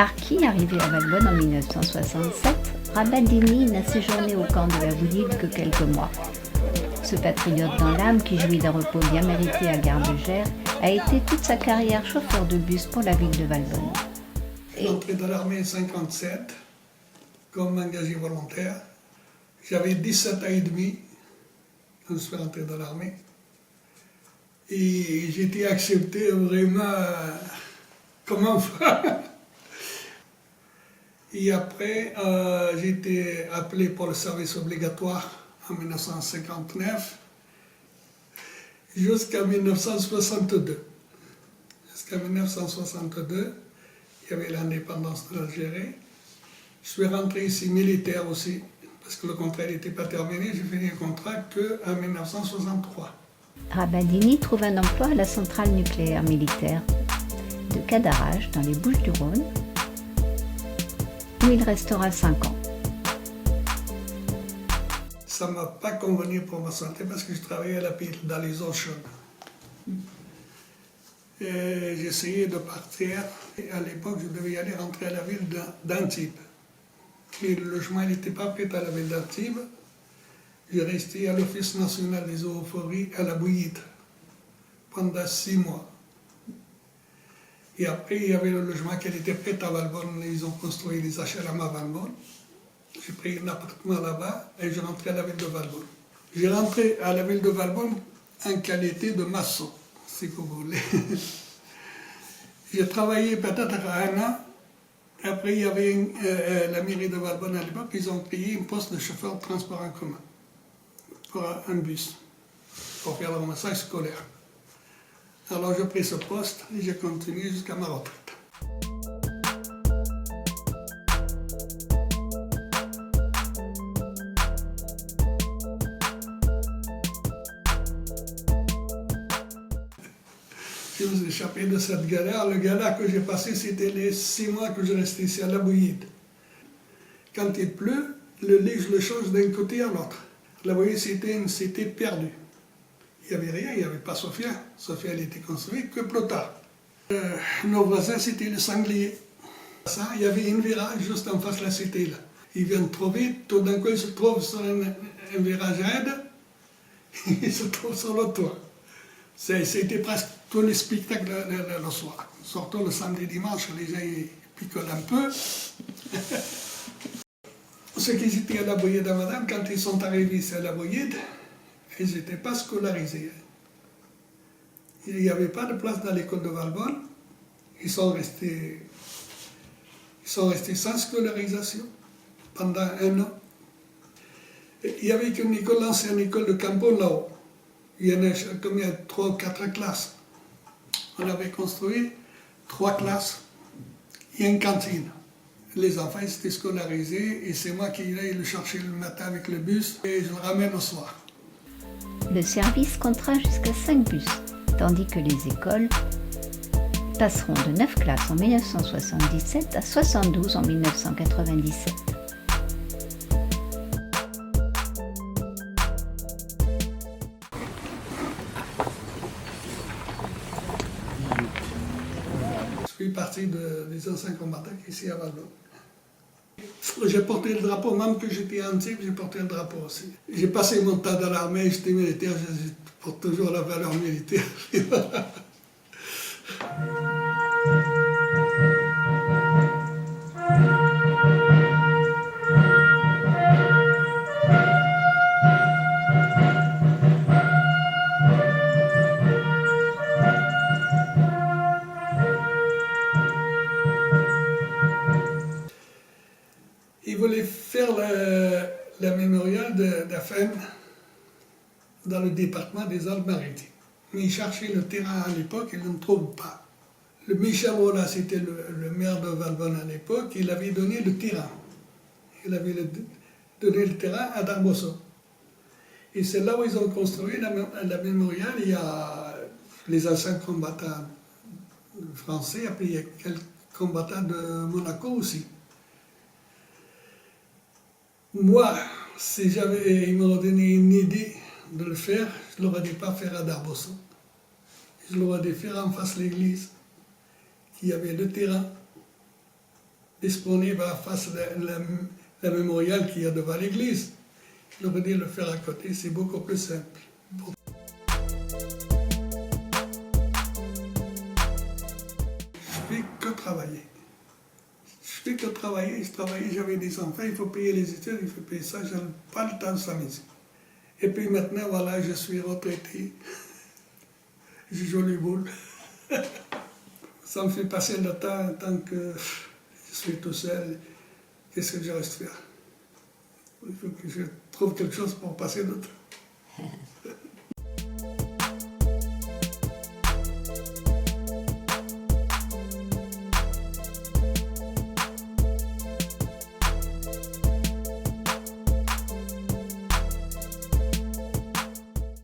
Archi, arrivé à Valbonne en 1967, Rabaldini n'a séjourné au camp de la Bouillide que quelques mois. Ce patriote dans l'âme, qui jouit d'un repos bien mérité à Gare-de-Gers, a été toute sa carrière chauffeur de bus pour la ville de Valbonne. Je suis entré dans l'armée en 1957 comme engagé volontaire. J'avais 17 ans et demi quand je suis rentré dans l'armée. Et j'ai été accepté vraiment comme enfant. Et après, j'ai été appelé pour le service obligatoire en 1959 jusqu'en 1962. Jusqu'en 1962, il y avait l'indépendance de l'Algérie. Je suis rentré ici militaire aussi, parce que le contrat n'était pas terminé. J'ai fini le contrat qu'en 1963. Rabaldini trouve un emploi à la centrale nucléaire militaire de Cadarache, dans les Bouches-du-Rhône, où il restera 5 ans. Ça ne m'a pas convenu pour ma santé parce que je travaillais à la pile, dans les eaux chaudes. J'essayais de partir. Et à l'époque, je devais y aller rentrer à la ville d'Antibes. Mais le logement n'était pas prêt à la ville d'Antibes. J'ai resté à l'Office national des eaux et forêts à la Bouillide pendant 6 mois. Et après, il y avait le logement qui était prêt à Valbonne. Ils ont construit des HLM à Valbonne. J'ai pris un appartement là-bas et je rentrais à la ville de Valbonne. J'ai rentré à la ville de Valbonne en qualité de maçon, si vous voulez. J'ai travaillé peut-être 1 an. Après, il y avait la mairie de Valbonne à l'époque, ils ont créé un poste de chauffeur de transport en commun pour un bus, pour faire le ramassage scolaire. Alors j'ai pris ce poste et j'ai continué jusqu'à ma retraite. Je me suis échappé de cette galère. Le galère que j'ai passé, c'était les 6 mois que je restais ici à la Bouillide. Quand il pleut, le lit, je le change d'un côté à l'autre. La Bouillide, c'était une cité perdue. Il n'y avait rien, il n'y avait pas Sofia. Sofia, elle était construite que plus tard. Nos voisins, c'était les sangliers. Ça, il y avait un virage juste en face de la cité, là. Ils viennent trop vite, tout d'un coup, ils se trouvent sur un virage raide, ils se trouvent sur le toit. C'était presque tous les spectacles le soir. Surtout le samedi dimanche, les gens ils picolent un peu. Ceux qui étaient à la Bouillide à Madame, quand ils sont arrivés ici à la Bouillide, ils n'étaient pas scolarisés. Il n'y avait pas de place dans l'école de Valbonne. Ils sont restés sans scolarisation pendant 1 an. Et il y avait une école, l'ancienne école de Campo là-haut. Il y en a comme il y a 3 ou 4 classes. On avait construit 3 classes et une cantine. Les enfants étaient scolarisés et c'est moi qui allais le chercher le matin avec le bus et je le ramène au soir. Le service comptera jusqu'à 5 bus, tandis que les écoles passeront de 9 classes en 1977 à 72 en 1997. Je suis parti des anciens combattants ici à Valbonne. J'ai porté le drapeau, même que j'étais à Antibes, j'ai porté le drapeau aussi. J'ai passé mon temps dans l'armée, j'étais militaire, je porte toujours la valeur militaire. Ils voulaient faire la mémorial de Daphne dans le département des Alpes-Maritimes. Mais ils cherchaient le terrain à l'époque, ils ne le trouvent pas. Le Michel Rolla, c'était le maire de Valbonne à l'époque, il avait donné le terrain. Il avait donné le terrain à Darbosso. Et c'est là où ils ont construit la mémorial. Il y a les anciens combattants français, après il y a quelques combattants de Monaco aussi. Moi, si ils m'auraient donné une idée de le faire, je ne l'aurais dit pas faire à Darbosso. Je l'aurais dit faire en face de l'église, qui avait le terrain. disponible à face de la mémorial qu'il y a devant l'église. Il aurait dû le faire à côté, c'est beaucoup plus simple. Je fais que travailler. Je fais que travailler, j'avais des enfants, il faut payer les études, il faut payer ça, je n'ai pas le temps de s'amuser. Et puis maintenant, voilà, je suis retraité. Je joue les boules. Ça me fait passer le temps tant que je suis tout seul. Qu'est-ce que je reste faire? Il faut que je trouve quelque chose pour passer le temps.